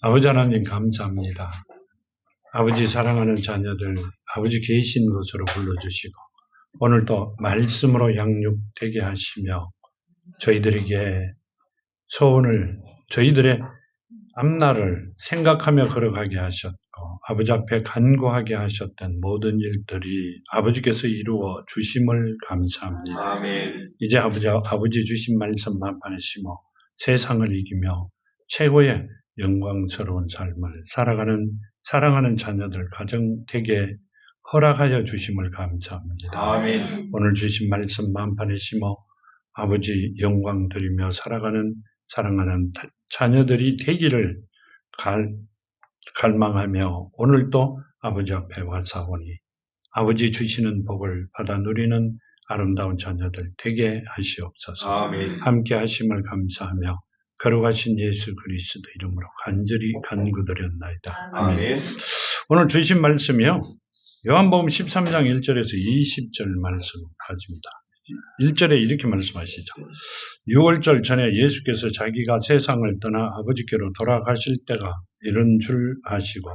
아버지 하나님 감사합니다. 아버지 사랑하는 자녀들 아버지 계신 곳으로 불러주시고 오늘도 말씀으로 양육되게 하시며 저희들에게 소원을 저희들의 앞날을 생각하며 걸어가게 하셨고 아버지 앞에 간구하게 하셨던 모든 일들이 아버지께서 이루어 주심을 감사합니다. 아멘. 이제 아버지 주신 말씀 만판에 심어 세상을 이기며 최고의 영광스러운 삶을 살아가는 사랑하는 자녀들 가정 되게 허락하여 주심을 감사합니다. 아멘. 오늘 주신 말씀 만판에 심어 아버지 영광 드리며 살아가는 사랑하는 자녀들이 되기를 갈망하며 오늘도 아버지 앞에 와사오니 아버지 주시는 복을 받아 누리는 아름다운 자녀들 되게 하시옵소서. 아멘. 함께 하심을 감사하며 걸어가신 예수 그리스도 이름으로 간절히 간구드렸나이다. 아멘. 오늘 주신 말씀이요. 요한복음 13장 1절에서 20절 말씀 가집니다. 1절에 이렇게 말씀하시죠. 6월절 전에 예수께서 자기가 세상을 떠나 아버지께로 돌아가실 때가 이런 줄 아시고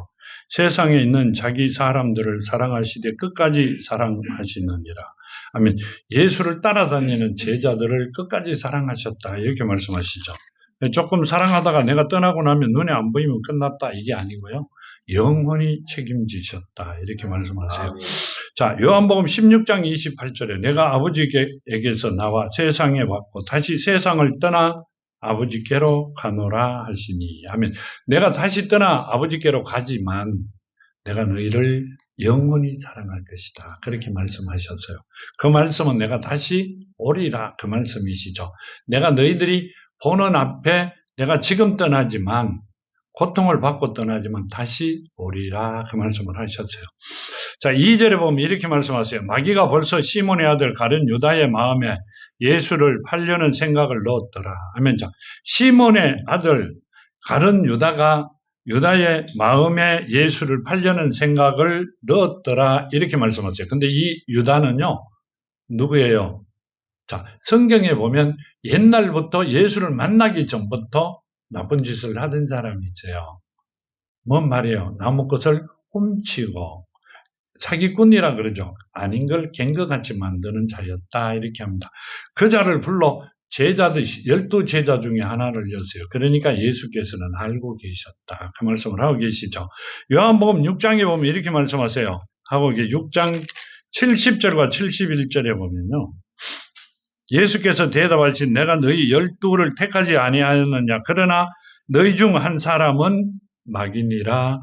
세상에 있는 자기 사람들을 사랑하시되 끝까지 사랑하시느니라. 아멘. 예수를 따라다니는 제자들을 끝까지 사랑하셨다. 이렇게 말씀하시죠. 조금 사랑하다가 내가 떠나고 나면 눈에 안 보이면 끝났다. 이게 아니고요. 영원히 책임지셨다. 이렇게 말씀하세요. 아멘. 자, 요한복음 16장 28절에 내가 아버지에게서 나와 세상에 왔고 다시 세상을 떠나 아버지께로 가노라 하시니. 아멘. 내가 다시 떠나 아버지께로 가지만 내가 너희를 영원히 사랑할 것이다. 그렇게 말씀하셨어요. 그 말씀은 내가 다시 오리라 그 말씀이시죠. 내가 너희들이 보는 앞에 내가 지금 떠나지만 고통을 받고 떠나지만 다시 오리라 그 말씀을 하셨어요. 자, 2절에 보면 이렇게 말씀하세요. 마귀가 벌써 시몬의 아들 가룟 유다의 마음에 예수를 팔려는 생각을 넣었더라. 아멘. 자, 시몬의 아들 가룟 유다가 유다의 마음에 예수를 팔려는 생각을 넣었더라. 이렇게 말씀하세요. 근데 이 유다는요, 누구예요? 자, 성경에 보면 옛날부터 예수를 만나기 전부터 나쁜 짓을 하던 사람이세요. 뭔 말이에요? 남의 것을 훔치고 사기꾼이라 그러죠. 아닌 걸 갱거같이 만드는 자였다. 이렇게 합니다. 그 자를 불러 제자들 12제자 중에 하나를 였어요. 그러니까 예수께서는 알고 계셨다. 그 말씀을 하고 계시죠. 요한복음 6장에 보면 이렇게 말씀하세요. 하고 6장 70절과 71절에 보면요. 예수께서 대답하신 내가 너희 12를 택하지 아니하였느냐. 그러나 너희 중 한 사람은 마귀니라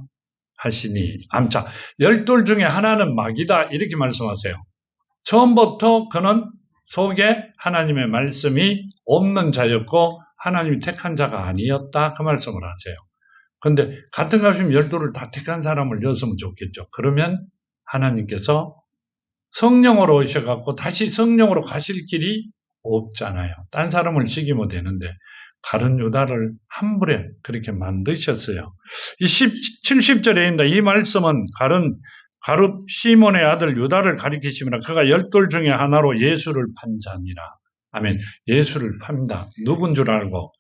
하시니. 자, 12 중에 하나는 마귀다. 이렇게 말씀하세요. 처음부터 그는 속에 하나님의 말씀이 없는 자였고 하나님이 택한 자가 아니었다. 그 말씀을 하세요. 그런데 같은 값이면 12를 다 택한 사람을 넣었으면 좋겠죠. 그러면 하나님께서 성령으로 오셔갖고 다시 성령으로 가실 길이 없잖아요. 딴 사람을 시키면 되는데 가룟 유다를 한 불에 그렇게 만드셨어요. 이 70절에 있는 이 말씀은 가룟 시몬의 아들 유다를 가리키시면 그가 12 중에 하나로 예수를 판 자니라. 아멘. 예수를 팝니다. 누군 줄 알고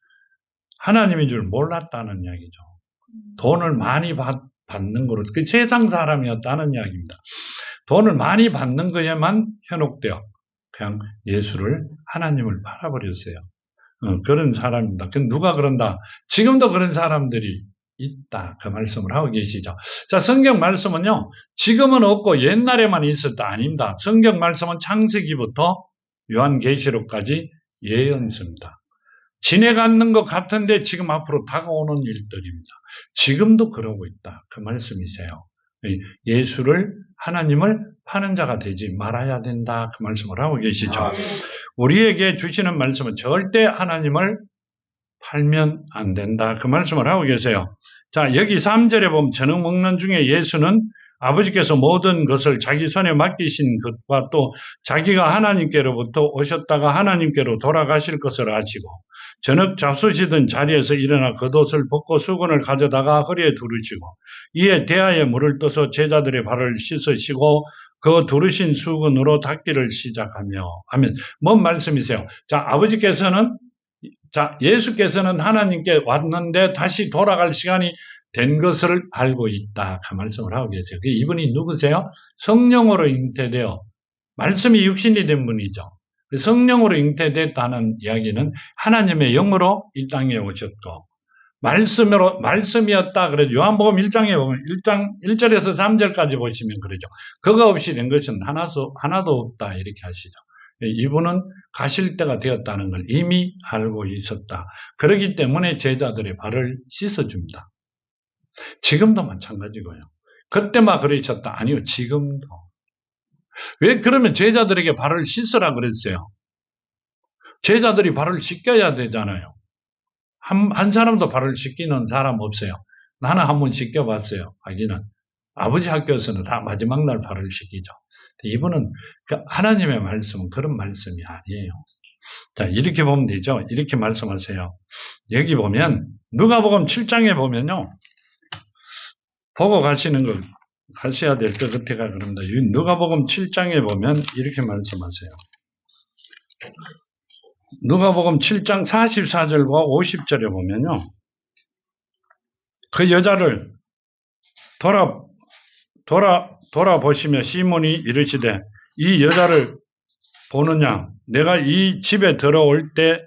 하나님인 줄 몰랐다는 이야기죠. 돈을 많이 받는 거로 그 세상 사람이었다는 이야기입니다. 돈을 많이 받는 거에만 현혹되어 그냥 예수를 하나님을 팔아버렸어요. 그런 사람입니다. 누가 그런다? 지금도 그런 사람들이 있다. 그 말씀을 하고 계시죠. 자, 성경 말씀은요. 지금은 없고 옛날에만 있었다. 아닙니다. 성경 말씀은 창세기부터 요한계시록까지 예언서입니다. 지내가는 것 같은데 지금 앞으로 다가오는 일들입니다. 지금도 그러고 있다. 그 말씀이세요. 예수를 하나님을 파는 자가 되지 말아야 된다. 그 말씀을 하고 계시죠. 우리에게 주시는 말씀은 절대 하나님을 팔면 안 된다. 그 말씀을 하고 계세요. 자, 여기 3절에 보면 저녁 먹는 중에 예수는 아버지께서 모든 것을 자기 손에 맡기신 것과 또 자기가 하나님께로부터 오셨다가 하나님께로 돌아가실 것을 아시고 저녁 잡수시던 자리에서 일어나 겉옷을 벗고 수건을 가져다가 허리에 두르시고 이에 대야에 물을 떠서 제자들의 발을 씻으시고 그 두르신 수건으로 닦기를 시작하며 하면 뭔 말씀이세요? 자, 아버지께서는 자, 예수께서는 하나님께 왔는데 다시 돌아갈 시간이 된 것을 알고 있다. 그 말씀을 하고 계세요. 이분이 누구세요? 성령으로 잉태되어 말씀이 육신이 된 분이죠. 성령으로 잉태됐다는 이야기는 하나님의 영으로 이 땅에 오셨고 말씀이었다. 그래서 요한복음 1장에 보면 1절에서 3절까지 보시면 그러죠. 그거 없이 된 것은 하나도 없다. 이렇게 하시죠. 이분은 가실 때가 되었다는 걸 이미 알고 있었다. 그렇기 때문에 제자들의 발을 씻어줍니다. 지금도 마찬가지고요. 그때만 그러셨다. 아니요, 지금도. 왜 그러면 제자들에게 발을 씻으라 그랬어요? 제자들이 발을 씻겨야 되잖아요. 한 사람도 발을 씻기는 사람 없어요. 나는 한 번 씻겨봤어요. 하기는. 아버지 학교에서는 다 마지막 날 발을 씻기죠. 이분은 하나님의 말씀은 그런 말씀이 아니에요. 자, 이렇게 보면 되죠. 이렇게 말씀하세요. 여기 보면 누가복음 7장에 보면요. 보고 가시는 거 가셔야 될 것 같아가 그럽니다. 누가복음 7장에 보면 이렇게 말씀하세요. 누가복음 7장 44절과 50절에 보면요. 그 여자를 돌아보시며 시몬이 이르시되 이 여자를 보느냐 내가 이 집에 들어올 때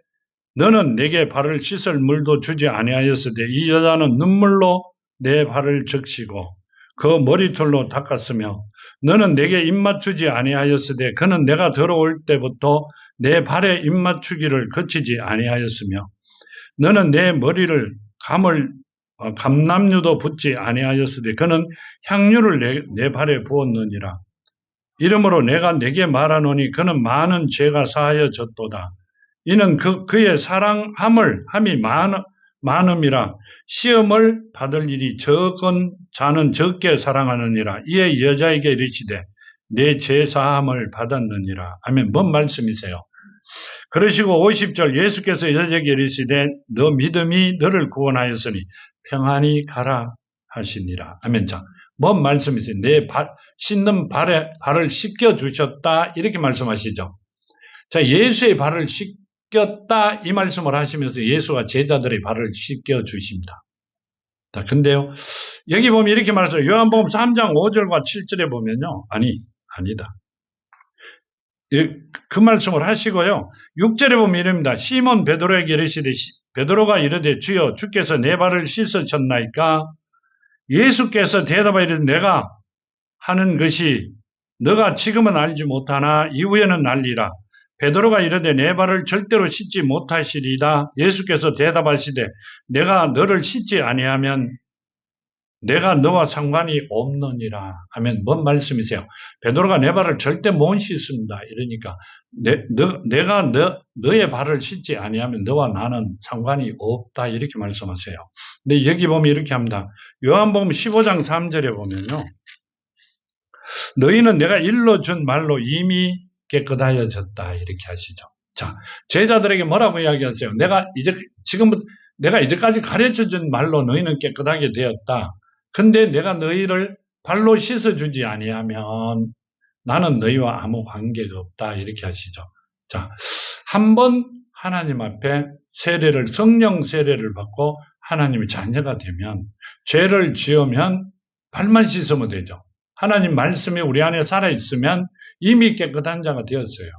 너는 내게 발을 씻을 물도 주지 아니하였으되 이 여자는 눈물로 내 발을 적시고 그 머리털로 닦았으며 너는 내게 입맞추지 아니하였으되 그는 내가 들어올 때부터 내 발에 입맞추기를 거치지 아니하였으며 너는 내 머리를 감람유도 붓지 아니하였으되 그는 향유를 내 발에 부었느니라. 이러므로 내가 내게 말하노니 그는 많은 죄가 사하여졌도다. 이는 그의 사랑함이 많음이라. 시험을 받을 일이 적은 자는 적게 사랑하느니라. 이에 여자에게 이르시되 내 죄 사함을 받았느니라. 아멘. 뭔 말씀이세요? 그러시고 50절 예수께서 여자에게 이르시되 너 믿음이 너를 구원하였으니 평안히 가라 하시니라. 아멘. 자, 뭔 말씀이세요? 내 씻는 발을 씻겨 주셨다. 이렇게 말씀하시죠. 자, 예수의 발을 씻겼다. 이 말씀을 하시면서 예수가 제자들의 발을 씻겨 주십니다. 자, 근데요. 여기 보면 이렇게 말해서 요한복음 3장 5절과 7절에 보면요. 아니다. 그 말씀을 하시고요. 6절에 보면 이럽니다. 시몬 베드로에게 이르시되 베드로가 이르되 주여 주께서 내 발을 씻으셨나이까? 예수께서 대답하여 이르되 내가 하는 것이 너가 지금은 알지 못하나 이후에는 알리라. 베드로가 이르되 내 발을 절대로 씻지 못하시리다. 예수께서 대답하시되 내가 너를 씻지 아니하면 내가 너와 상관이 없느니라. 하면 뭔 말씀이세요? 베드로가 내 발을 절대 못 씻습니다. 이러니까 내가 너의 발을 씻지 아니하면 너와 나는 상관이 없다. 이렇게 말씀하세요. 근데 여기 보면 이렇게 합니다. 요한복음 15장 3절에 보면요. 너희는 내가 일러준 말로 이미 깨끗하여졌다. 이렇게 하시죠. 자, 제자들에게 뭐라고 이야기하세요? 내가 이제까지 가르쳐준 말로 너희는 깨끗하게 되었다. 근데 내가 너희를 발로 씻어주지 아니하면 나는 너희와 아무 관계가 없다. 이렇게 하시죠. 자, 한번 하나님 앞에 성령 세례를 받고 하나님의 자녀가 되면 죄를 지으면 발만 씻으면 되죠. 하나님 말씀이 우리 안에 살아있으면 이미 깨끗한 자가 되었어요.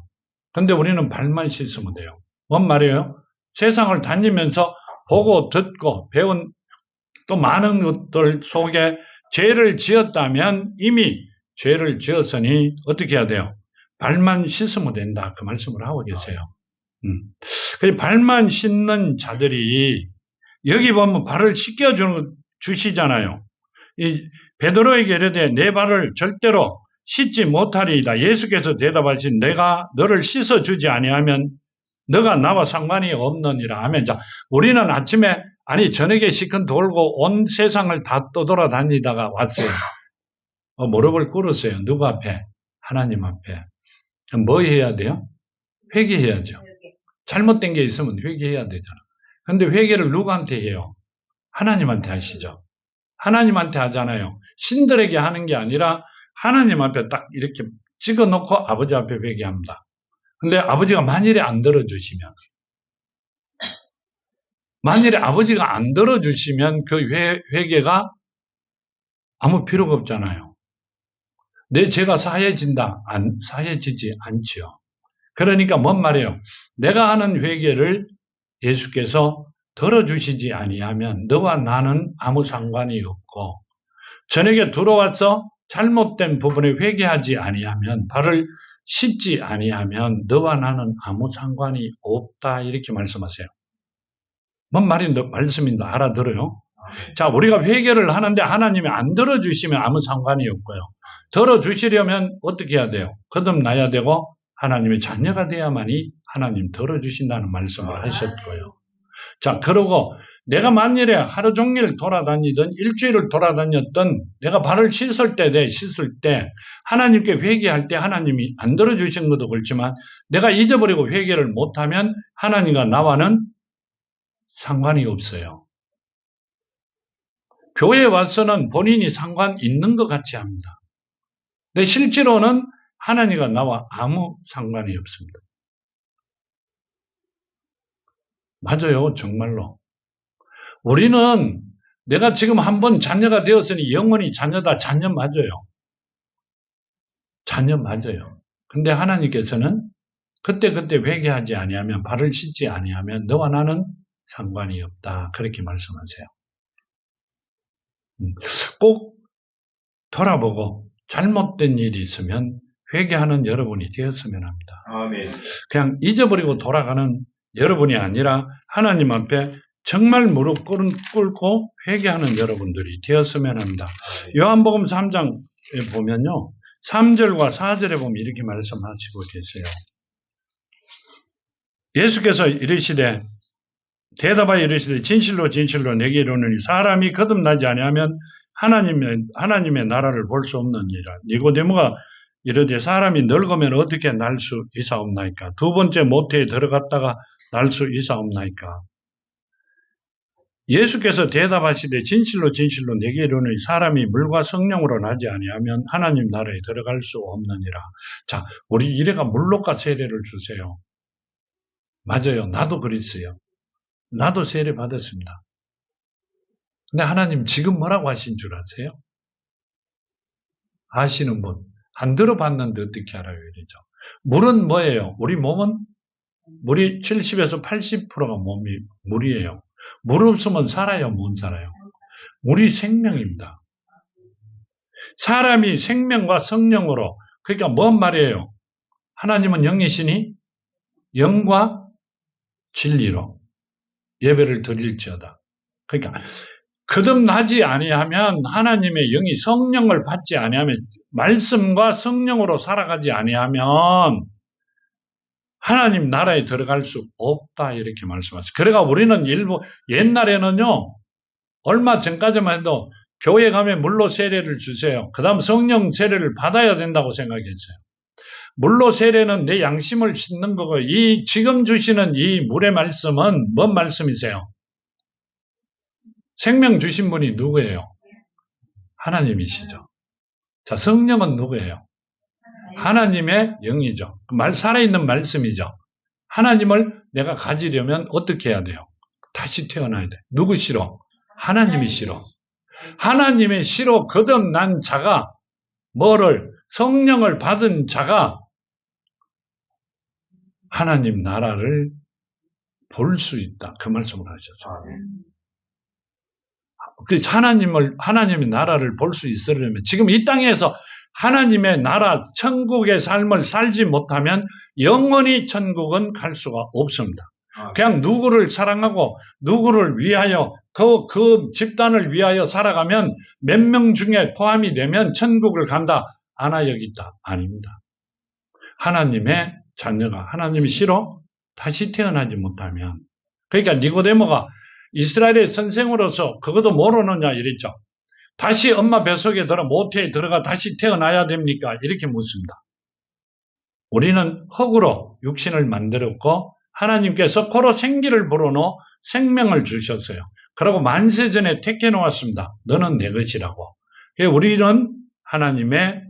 근데 우리는 발만 씻으면 돼요. 뭔 말이에요? 세상을 다니면서 보고 듣고 배운 또 많은 것들 속에 죄를 지었다면 이미 죄를 지었으니 어떻게 해야 돼요? 발만 씻으면 된다. 그 말씀을 하고 계세요. 그래서 발만 씻는 자들이 여기 보면 발을 씻겨주시잖아요. 이 베드로에게 이르되 내 발을 절대로 씻지 못하리이다. 예수께서 대답하신 내가 너를 씻어주지 아니하면 너가 나와 상관이 없느니라 하면 자, 우리는 아침에 저녁에 시큰 돌고 온 세상을 다 떠돌아다니다가 왔어요. 무릎을 꿇었어요. 누구 앞에? 하나님 앞에. 뭐 해야 돼요? 회개해야죠. 잘못된 게 있으면 회개해야 되잖아. 근데 회개를 누구한테 해요? 하나님한테 하시죠. 하나님한테 하잖아요. 신들에게 하는 게 아니라 하나님 앞에 딱 이렇게 찍어놓고 아버지 앞에 회개합니다. 근데 아버지가 만일에 안 들어주시면 만일에 아버지가 안 들어주시면 그 회개가 아무 필요가 없잖아요. 내 죄가 사해지지 않지요. 그러니까 뭔 말이에요? 내가 하는 회개를 예수께서 들어주시지 아니하면 너와 나는 아무 상관이 없고, 저녁에 들어와서 잘못된 부분에 회개하지 아니하면, 발을 씻지 아니하면 너와 나는 아무 상관이 없다, 이렇게 말씀하세요. 뭔 말씀인지 알아들어요? 자, 우리가 회개를 하는데 하나님이 안 들어주시면 아무 상관이 없고요. 들어주시려면 어떻게 해야 돼요? 거듭나야 되고 하나님의 자녀가 돼야만이 하나님 들어주신다는 말씀을 하셨고요. 자, 그러고 내가 만일에 하루 종일 돌아다니든 일주일을 돌아다녔든 내가 발을 씻을 때 하나님께 회개할 때 하나님이 안 들어주신 것도 그렇지만 내가 잊어버리고 회개를 못하면 하나님과 나와는 상관이 없어요. 교회에 와서는 본인이 상관 있는 것 같이 합니다. 근데 실제로는 하나님과 나와 아무 상관이 없습니다. 맞아요, 정말로. 우리는 내가 지금 한번 자녀가 되었으니 영원히 자녀다. 자녀 맞아요. 자녀 맞아요. 근데 하나님께서는 그때 회개하지 아니하면, 발을 씻지 아니하면 너와 나는 상관이 없다, 그렇게 말씀하세요. 꼭 돌아보고 잘못된 일이 있으면 회개하는 여러분이 되었으면 합니다. 아멘. 그냥 잊어버리고 돌아가는 여러분이 아니라 하나님 앞에 정말 무릎 꿇고 회개하는 여러분들이 되었으면 합니다. 요한복음 3장에 보면요, 3절과 4절에 보면 이렇게 말씀하시고 계세요. 예수께서 대답하여 이르시되 진실로 내게 이르노니 사람이 거듭나지 아니하면 하나님의 나라를 볼 수 없느니라. 니고데모가 이르되 사람이 늙으면 어떻게 날 수 있사옵나이까? 두 번째 모태에 들어갔다가 날 수 있사옵나이까? 예수께서 대답하시되 진실로 내게 이르노니 사람이 물과 성령으로 나지 아니하면 하나님 나라에 들어갈 수 없느니라. 자, 우리 이래가 물로가 세례를 주세요. 맞아요. 나도 그랬어요. 나도 세례 받았습니다. 근데 하나님 지금 뭐라고 하신 줄 아세요? 아시는 분. 안 들어봤는데 어떻게 알아요? 이러죠. 물은 뭐예요? 우리 몸은 물이 70에서 80%가 물이에요. 물 없으면 살아요? 못 살아요? 물이 생명입니다. 사람이 생명과 성령으로, 그러니까 뭔 말이에요? 하나님은 영이시니 영과 진리로 예배를 드릴지어다. 그러니까 거듭나지 아니하면, 하나님의 영이 성령을 받지 아니하면, 말씀과 성령으로 살아가지 아니하면 하나님 나라에 들어갈 수 없다, 이렇게 말씀하셨어요. 그러니까 우리는 옛날에는요, 얼마 전까지만 해도 교회 가면 물로 세례를 주세요. 그 다음 성령 세례를 받아야 된다고 생각했어요. 물로 세례는 내 양심을 씻는 거고, 지금 주시는 이 물의 말씀은 뭔 말씀이세요? 생명 주신 분이 누구예요? 하나님이시죠. 자, 성령은 누구예요? 하나님의 영이죠. 살아있는 말씀이죠. 하나님을 내가 가지려면 어떻게 해야 돼요? 다시 태어나야 돼. 누구 시로? 하나님이 시로. 하나님의 시로 거듭난 자가 성령을 받은 자가 하나님 나라를 볼 수 있다, 그 말씀을 하셨어요. 그래서 하나님의 나라를 볼 수 있으려면, 지금 이 땅에서 하나님의 나라, 천국의 삶을 살지 못하면 영원히 천국은 갈 수가 없습니다. 그냥 누구를 사랑하고 누구를 위하여 그 집단을 위하여 살아가면 몇 명 중에 포함이 되면 천국을 간다, 아나 여기 있다, 아닙니다. 하나님의 자녀가 하나님이 싫어 다시 태어나지 못하면, 그러니까 니고데모가 이스라엘의 선생으로서 그것도 모르느냐 이랬죠. 다시 엄마 뱃속에 모태에 들어가 다시 태어나야 됩니까? 이렇게 묻습니다. 우리는 흙으로 육신을 만들었고 하나님께서 코로 생기를 불어넣어 생명을 주셨어요. 그리고 만세전에 택해 놓았습니다. 너는 내 것이라고. 우리는 하나님의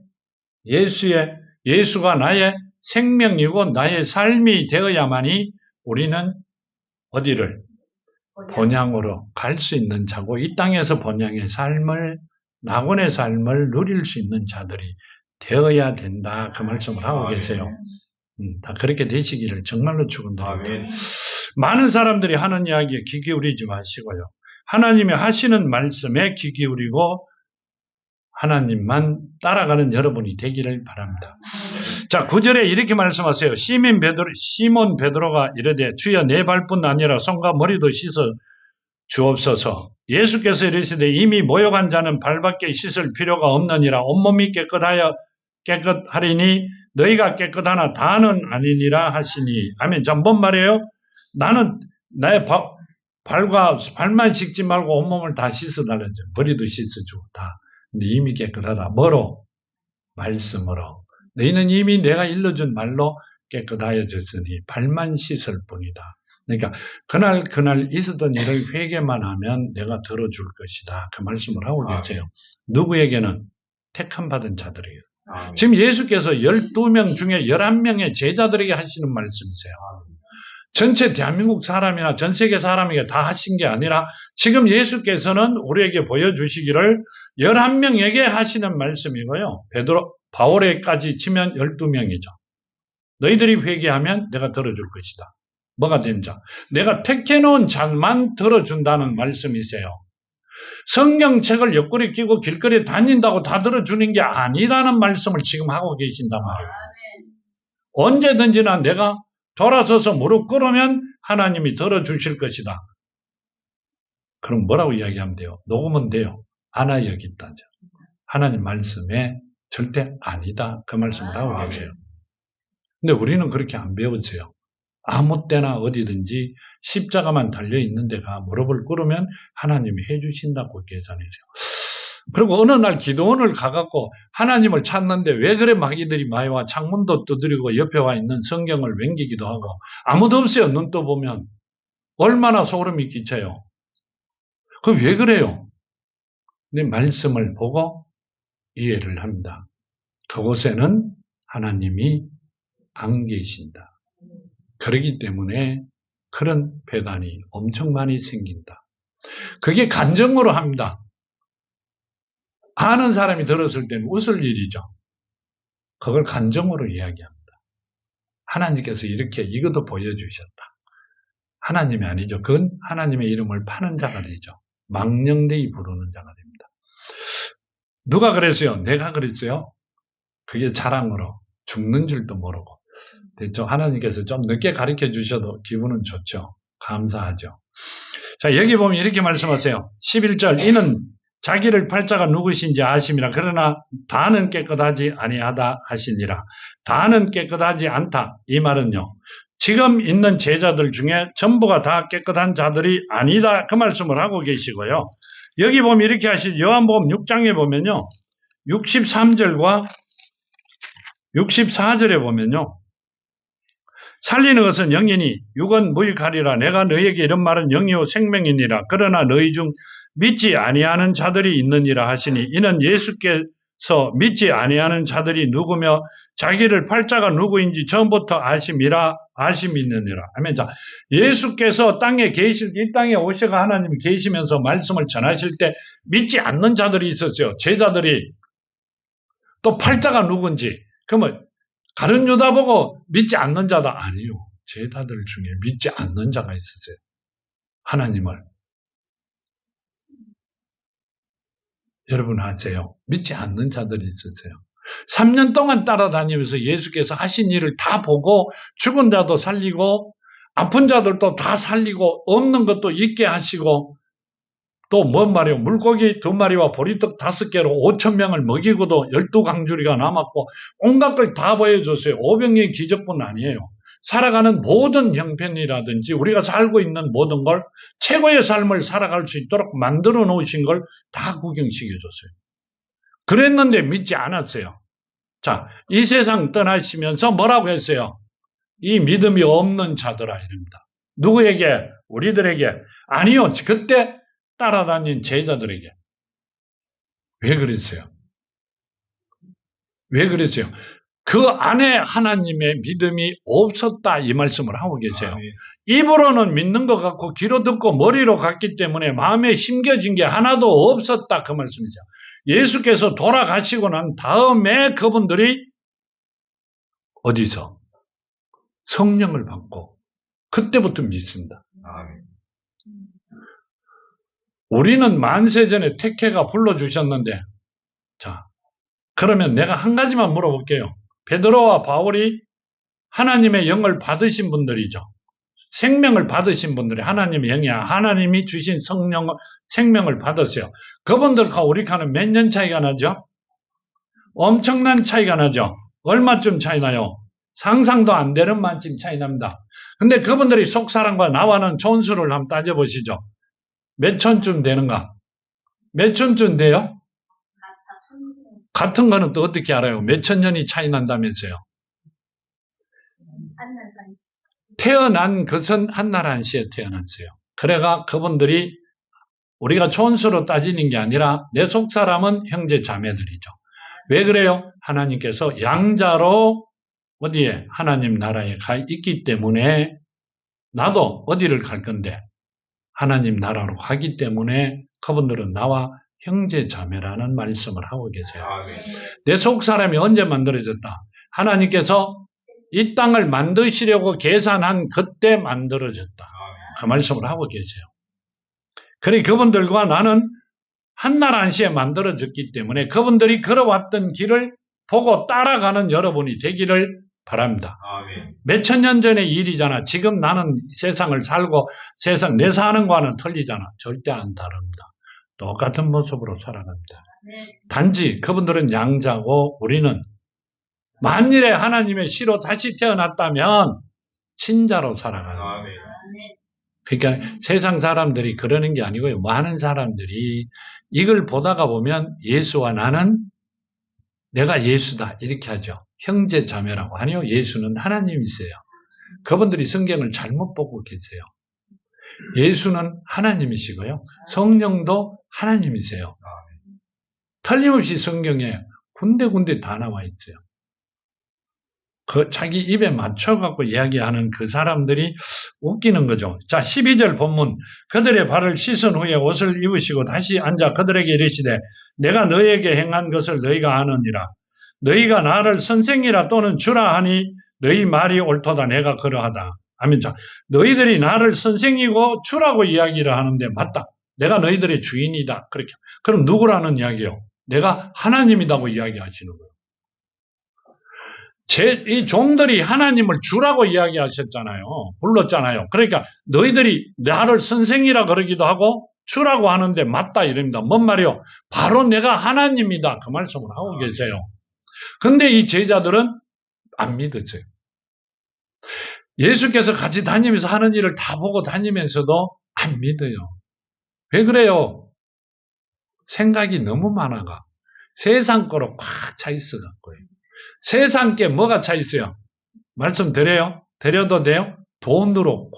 예수가 나의 생명이고 나의 삶이 되어야만이 우리는 어디를? 본향으로 갈 수 있는 자고 이 땅에서 본향의 삶을 낙원의 삶을 누릴 수 있는 자들이 되어야 된다. 그 말씀을 하고 계세요. 다 그렇게 되시기를 정말로 축원드립니다. 많은 사람들이 하는 이야기에 귀 기울이지 마시고요. 하나님이 하시는 말씀에 귀 기울이고 하나님만 따라가는 여러분이 되기를 바랍니다. 자, 9절에 이렇게 말씀하세요. 시몬 베드로가 이르되 주여 내 발뿐 아니라 손과 머리도 씻어 주옵소서. 예수께서 이르시되 이미 모욕한 자는 발밖에 씻을 필요가 없느니라. 온몸이 깨끗하리니 너희가 깨끗하나 다는 아니니라 하시니. 아멘. 자, 뭔 말이에요? 나는 나의 발만 씻지 말고 온몸을 다 씻어달라죠. 머리도 씻어주고 다. 근데 이미 깨끗하다. 뭐로? 말씀으로. 너희는 이미 내가 일러준 말로 깨끗하여졌으니 발만 씻을 뿐이다. 그러니까 그날 있었던 일을 회개만 하면 내가 들어줄 것이다. 그 말씀을 하고 계세요. 누구에게는? 택함 받은 자들에게. 지금 예수께서 12명 중에 11명의 제자들에게 하시는 말씀이세요. 전체 대한민국 사람이나 전 세계 사람에게 다 하신 게 아니라 지금 예수께서는 우리에게 보여주시기를 11명에게 하시는 말씀이고요. 바울에까지 치면 12명이죠. 너희들이 회개하면 내가 들어줄 것이다. 뭐가 된 자? 내가 택해놓은 자만 들어준다는 말씀이세요. 성경책을 옆구리 끼고 길거리에 다닌다고 다 들어주는 게 아니라는 말씀을 지금 하고 계신단 말이에요. 언제든지나 내가 돌아서서 무릎 꿇으면 하나님이 들어주실 것이다. 그럼 뭐라고 이야기하면 돼요? 녹으면 돼요. 아나 여기 있다죠. 하나님 말씀에 절대 아니다. 그 말씀을 하고 계세요. 근데 우리는 그렇게 안 배웠어요. 아무 때나 어디든지 십자가만 달려있는 데가 무릎을 꿇으면 하나님이 해주신다고 계산해서요. 그리고 어느 날 기도원을 가갖고 하나님을 찾는데 왜 그래 마귀들이 많이 와 창문도 두드리고 옆에 와 있는 성경을 맹기기도 하고 아무도 없어요. 눈 떠보면 얼마나 소름이 끼쳐요. 그 왜 그래요? 근데 말씀을 보고 이해를 합니다. 그곳에는 하나님이 안 계신다. 그렇기 때문에 그런 배단이 엄청 많이 생긴다. 그게 간증으로 합니다. 아는 사람이 들었을 때는 웃을 일이죠. 그걸 간증으로 이야기합니다. 하나님께서 이렇게 이것도 보여주셨다. 하나님이 아니죠. 그건 하나님의 이름을 파는 자가 되죠. 망령되이 부르는 자가 됩니다. 누가 그랬어요? 내가 그랬어요? 그게 자랑으로 죽는 줄도 모르고. 됐죠? 하나님께서 좀 늦게 가르쳐 주셔도 기분은 좋죠. 감사하죠. 자, 여기 보면 이렇게 말씀하세요. 11절 이는 자기를 팔자가 누구신지 아심이라. 그러나 다는 깨끗하지 아니하다 하시니라. 다는 깨끗하지 않다. 이 말은요. 지금 있는 제자들 중에 전부가 다 깨끗한 자들이 아니다. 그 말씀을 하고 계시고요. 여기 보면 이렇게 하시죠. 요한복음 6장에 보면요. 63절과 64절에 보면요. 살리는 것은 영이니 육은 무익하리라. 내가 너희에게 이런 말은 영이요 생명이니라. 그러나 너희 중 믿지 아니하는 자들이 있느니라 하시니 이는 예수께서 믿지 아니하는 자들이 누구며 자기를 팔자가 누구인지 처음부터 아심이 있느니라. 아멘. 자, 예수께서 이 땅에 오셔가 하나님이 계시면서 말씀을 전하실 때 믿지 않는 자들이 있었어요. 제자들이. 또 팔자가 누군지. 그러면 가룟 유다 보고 믿지 않는 자다. 아니요. 제자들 중에 믿지 않는 자가 있었어요. 하나님을. 여러분 아세요? 믿지 않는 자들이 있었어요. 3년 동안 따라다니면서 예수께서 하신 일을 다 보고 죽은 자도 살리고 아픈 자들도 다 살리고 없는 것도 있게 하시고 또 뭔 말이에요? 물고기 2마리와 보리떡 5개로 5,000명을 먹이고도 12강주리가 남았고 온갖 걸 다 보여줬어요. 오병이의 기적뿐 아니에요. 살아가는 모든 형편이라든지 우리가 살고 있는 모든 걸 최고의 삶을 살아갈 수 있도록 만들어 놓으신 걸 다 구경시켜줬어요. 그랬는데 믿지 않았어요. 자, 이 세상 떠나시면서 뭐라고 했어요? 이 믿음이 없는 자들아 이럽니다. 누구에게? 우리들에게. 아니요. 그때 따라다닌 제자들에게. 왜 그랬어요? 왜 그랬어요? 그 안에 하나님의 믿음이 없었다 이 말씀을 하고 계세요. 아멘. 입으로는 믿는 것 같고 귀로 듣고 머리로 갔기 때문에 마음에 심겨진 게 하나도 없었다 그 말씀이죠. 예수께서 돌아가시고 난 다음에 그분들이 어디서? 성령을 받고 그때부터 믿습니다. 아멘. 우리는 만세전에 택해가 불러주셨는데 자 그러면 내가 한 가지만 물어볼게요. 베드로와 바울이 하나님의 영을 받으신 분들이죠. 생명을 받으신 분들이 하나님의 영이야. 하나님이 주신 성령, 생명을 받았어요. 그분들과 우리과는 몇 년 차이가 나죠? 엄청난 차이가 나죠? 얼마쯤 차이 나요? 상상도 안 되는 만큼 차이 납니다. 근데 그분들이 속사람과 나와는 촌수를 한번 따져보시죠. 몇 천쯤 되는가? 몇 천쯤 돼요? 같은 거는 또 어떻게 알아요? 몇 천 년이 차이 난다면서요? 태어난 것은 한나라 한시에 태어났어요. 그래가 그분들이 우리가 촌수로 따지는 게 아니라 내 속사람은 형제 자매들이죠. 왜 그래요? 하나님께서 양자로 어디에? 하나님 나라에 가 있기 때문에 나도 어디를 갈 건데 하나님 나라로 가기 때문에 그분들은 나와 형제 자매라는 말씀을 하고 계세요. 아멘. 내 속사람이 언제 만들어졌다? 하나님께서 이 땅을 만드시려고 계산한 그때 만들어졌다. 그 말씀을 하고 계세요. 그래 그분들과 나는 한나라 한시에 만들어졌기 때문에 그분들이 걸어왔던 길을 보고 따라가는 여러분이 되기를 바랍니다. 아멘. 몇천 년 전의 일이잖아. 지금 나는 세상을 살고 세상 내 사는 거와는 틀리잖아. 절대 안 다릅니다. 똑같은 모습으로 살아갑니다. 단지 그분들은 양자고 우리는 만일에 하나님의 씨로 다시 태어났다면 친자로 살아가는 거예요. 아멘. 그러니까 세상 사람들이 그러는 게 아니고요. 많은 사람들이 이걸 보다가 보면 예수와 나는 내가 예수다 이렇게 하죠. 형제 자매라고. 아니요. 예수는 하나님이세요. 그분들이 성경을 잘못 보고 계세요. 예수는 하나님이시고요. 성령도 하나님이세요. 틀림없이 성경에 군데군데 다 나와 있어요. 그 자기 입에 맞춰갖고 이야기하는 그 사람들이 웃기는 거죠. 자, 12절 본문. 그들의 발을 씻은 후에 옷을 입으시고 다시 앉아 그들에게 이르시되 내가 너희에게 행한 것을 너희가 아느니라. 너희가 나를 선생이라 또는 주라 하니 너희 말이 옳도다. 내가 그러하다. 아멘. 자, 너희들이 나를 선생이고 주라고 이야기를 하는데 맞다. 내가 너희들의 주인이다. 그렇게. 그럼 누구라는 이야기요? 내가 하나님이라고 이야기하시는 거예요. 이 종들이 하나님을 주라고 이야기하셨잖아요. 불렀잖아요. 그러니까 너희들이 나를 선생이라 그러기도 하고 주라고 하는데 맞다 이럽니다. 뭔 말이요? 바로 내가 하나님이다. 그 말씀을 하고 계세요. 근데 이 제자들은 안 믿었어요. 예수께서 같이 다니면서 하는 일을 다 보고 다니면서도 안 믿어요. 왜 그래요? 생각이 너무 많아가. 세상 거로 꽉 차 있어갖고요. 세상 게 뭐가 차 있어요? 말씀드려요? 드려도 돼요? 돈으로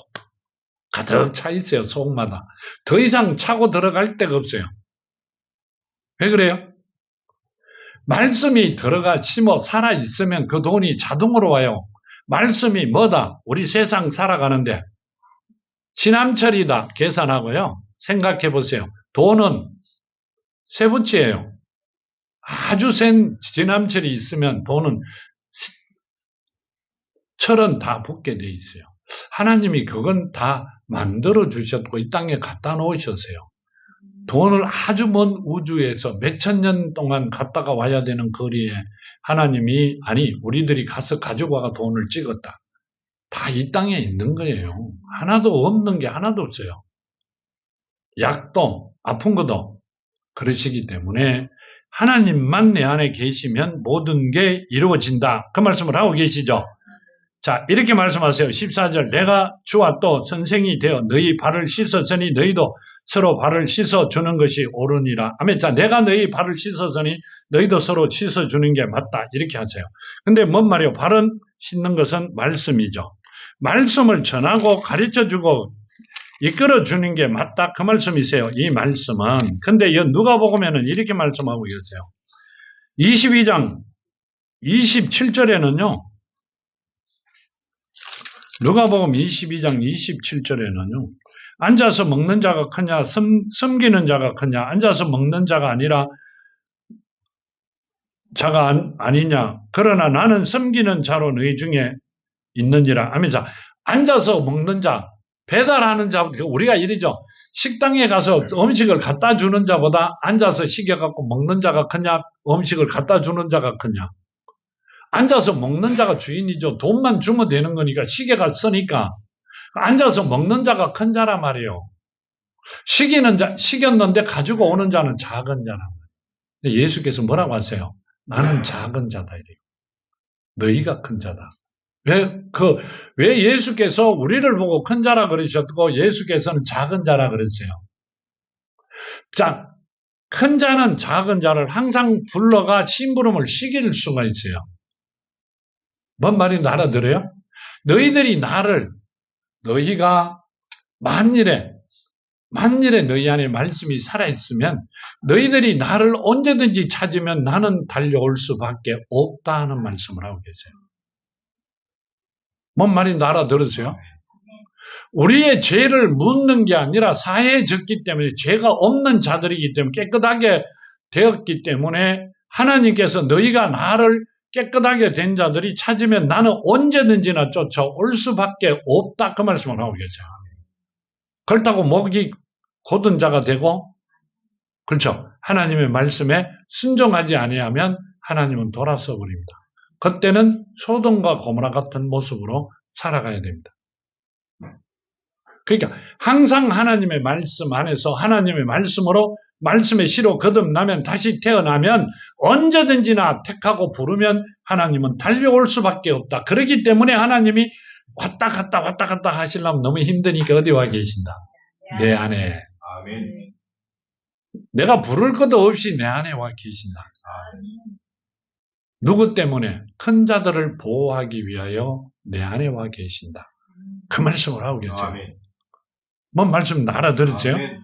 가득 차 있어요. 속마다. 더 이상 차고 들어갈 데가 없어요. 왜 그래요? 말씀이 들어가 심어 살아있으면 그 돈이 자동으로 와요. 말씀이 뭐다? 우리 세상 살아가는데 지남철이다. 계산하고요. 생각해 보세요. 돈은 쇠붙이에요. 아주 센 지남철이 있으면 돈은 철은 다 붙게 돼 있어요. 하나님이 그건 다 만들어 주셨고 이 땅에 갖다 놓으셨어요. 돈을 아주 먼 우주에서 몇천 년 동안 갔다가 와야 되는 거리에 하나님이 아니 우리들이 가서 가지고 와가 돈을 찍었다. 다 이 땅에 있는 거예요. 하나도 없는 게 하나도 없어요. 약도 아픈 것도 그러시기 때문에 하나님만 내 안에 계시면 모든 게 이루어진다. 그 말씀을 하고 계시죠. 자, 이렇게 말씀하세요. 14절 내가 주와 또 선생이 되어 너희 발을 씻었으니 너희도 서로 발을 씻어주는 것이 옳으니라. 아멘. 자, 내가 너희 발을 씻었으니 너희도 서로 씻어주는 게 맞다. 이렇게 하세요. 근데 뭔 말이에요? 발은 씻는 것은 말씀이죠. 말씀을 전하고 가르쳐주고 이끌어주는 게 맞다. 그 말씀이세요. 이 말씀은. 근데 누가복음에는 이렇게 말씀하고 계세요. 22장 27절에는요. 누가복음 22장 27절에는요. 앉아서 먹는 자가 크냐 섬기는 자가 크냐 앉아서 먹는 자가 아니라 자가 아니냐 그러나 나는 섬기는 자로 너희 중에 있느니라 하면서 앉아서 먹는 자 배달하는 자 우리가 이러죠. 식당에 가서 음식을 갖다 주는 자보다 앉아서 시켜갖고 먹는 자가 크냐 음식을 갖다 주는 자가 크냐 앉아서 먹는 자가 주인이죠. 돈만 주면 되는 거니까 시계가 쓰니까 앉아서 먹는 자가 큰 자란 말이에요. 시켰는데 가지고 오는 자는 작은 자란 말이에요. 예수께서 뭐라고 하세요? 나는 작은 자다 이래요. 너희가 큰 자다. 왜 예수께서 우리를 보고 큰 자라 그러셨고 예수께서는 작은 자라 그랬어요? 자, 큰 자는 작은 자를 항상 불러가 심부름을 시킬 수가 있어요. 뭔 말인지 알아들어요? 너희가 만일에 너희 안에 말씀이 살아있으면 너희들이 나를 언제든지 찾으면 나는 달려올 수밖에 없다 하는 말씀을 하고 계세요. 뭔 말인지 알아들으세요? 우리의 죄를 묻는 게 아니라 사해에 졌기 때문에 죄가 없는 자들이기 때문에 깨끗하게 되었기 때문에 하나님께서 너희가 나를 깨끗하게 된 자들이 찾으면 나는 언제든지나 쫓아올 수밖에 없다 그 말씀을 하고 계세요. 그렇다고 목이 곧은 자가 되고 그렇죠. 하나님의 말씀에 순종하지 아니하면 하나님은 돌아서 버립니다. 그때는 소돔과 고모라 같은 모습으로 살아가야 됩니다. 그러니까 항상 하나님의 말씀 안에서 하나님의 말씀으로 말씀의 씨로 거듭나면 다시 태어나면 언제든지나 택하고 부르면 하나님은 달려올 수밖에 없다. 그렇기 때문에 하나님이 왔다 갔다 하시려면 너무 힘드니까 어디 와 계신다? 내 안에. 아멘. 내가 부를 것도 없이 내 안에 와 계신다. 누구 때문에? 큰 자들을 보호하기 위하여 내 안에 와 계신다. 그 말씀을 하고 계세요. 아멘. 뭔 말씀 알아들으세요? 아멘.